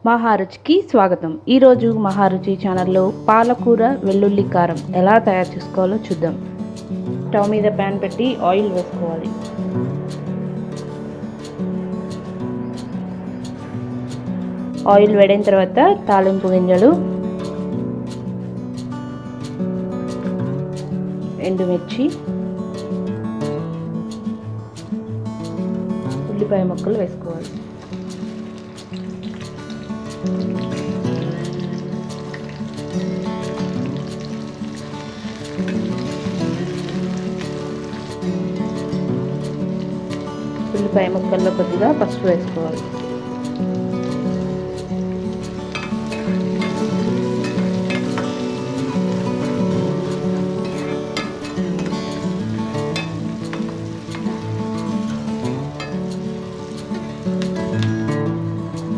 మహారుచికి స్వాగతం. ఈరోజు మహారుచి ఛానల్లో పాలకూర వెల్లుల్లి కారం ఎలా తయారు చేసుకోవాలో చూద్దాం. స్టవ్ మీద ప్యాన్ పెట్టి ఆయిల్ వేసుకోవాలి. ఆయిల్ వేడైన తర్వాత తాలింపు గింజలు, ఎండుమిర్చి, ఉల్లిపాయ ముక్కలు వేసుకోవాలి. ఉల్లిపాయ ముక్కల్లో కొద్దిగా పసుపు వేసుకోవాలి.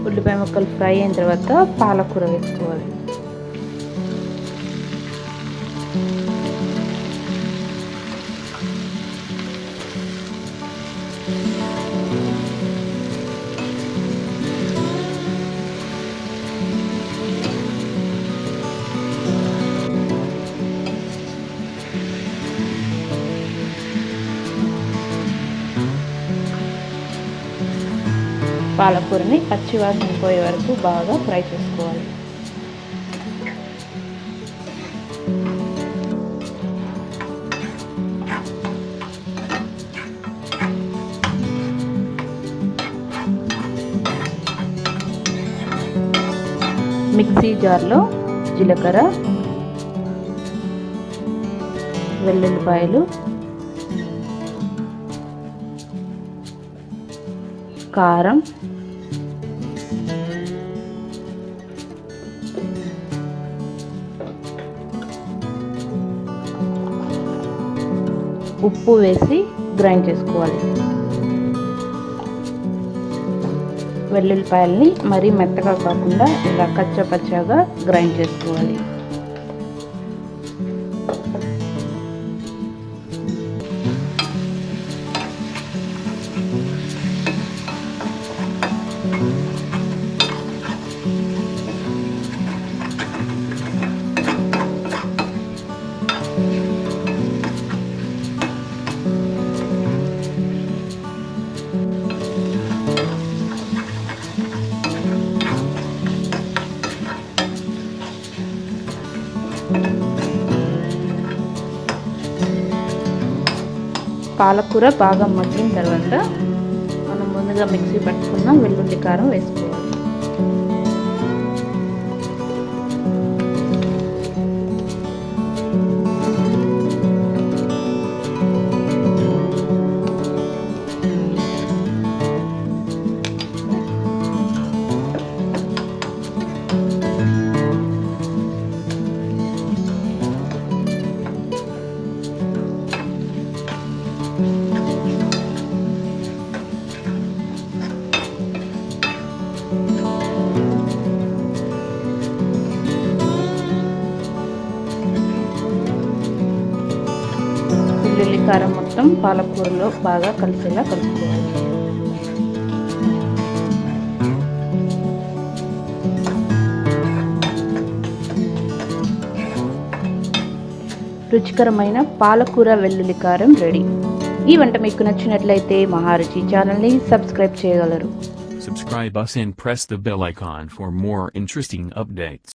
ఉల్లిపాయ ముక్కలు ఫ్రై అయిన తర్వాత పాలకూర వేసుకోవాలి. పాలకూరని పచ్చివాసన పోయే వరకు బాగా ఫ్రై చేసుకోవాలి. మిక్సీ జార్లో జీలకర్ర, వెల్లుల్లిపాయలు, కారం, ఉప్పు వేసి గ్రైండ్ చేసుకోవాలి. వెల్లుల్లిపాయల్ని మరీ మెత్తగా కాకుండా ఇలా కచ్చపచ్చగా గ్రైండ్ చేసుకోవాలి. పాలకూర బాగా మగ్గిన తర్వాత మనం ముందుగా మిక్సీ పట్టుకున్న వెల్లుల్లి కారం వేసుకోవాలి. వెల్లుల్లి కారం మొత్తం పాలకూరలో బాగా కలిసేలా కలుపుకోవాలి. రుచికరమైన పాలకూర వెల్లుల్లి కారం రెడీ. ఈ వంట మీకు నచ్చినట్లయితే మహారుచి ఛానల్ని సబ్స్క్రైబ్ చేయగలరు. Subscribe us and press the bell icon for more interesting updates.